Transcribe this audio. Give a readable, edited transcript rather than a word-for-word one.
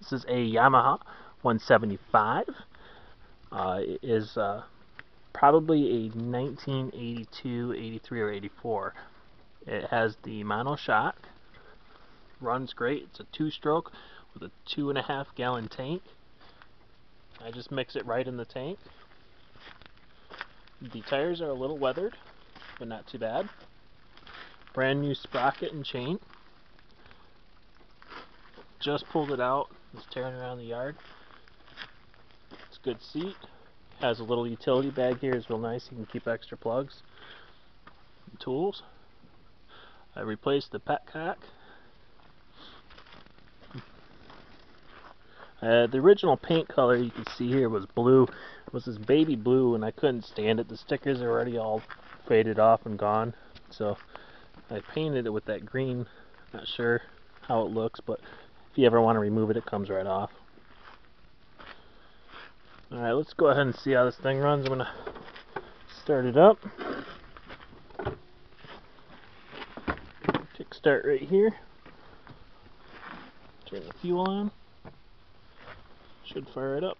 This is a Yamaha 175. It is probably a 1982, 83, or 84. It has the mono shock. Runs great. It's a 2-stroke with a 2.5 gallon tank. I just mix it right in the tank. The tires are a little weathered, but not too bad. Brand new sprocket and chain. Just pulled it out. It's tearing around the yard. It's a good seat. Has a little utility bag here. It's real nice. You can keep extra plugs and tools. I replaced the petcock. The original paint color you can see here was blue. It was this baby blue, and I couldn't stand it. The stickers are already all faded off and gone, so I painted it with that green. Not sure how it looks, but if you ever want to remove it, it comes right off. Alright, let's go ahead and see how this thing runs. I'm going to start it up. Kickstart right here. Turn the fuel on. Should fire it up.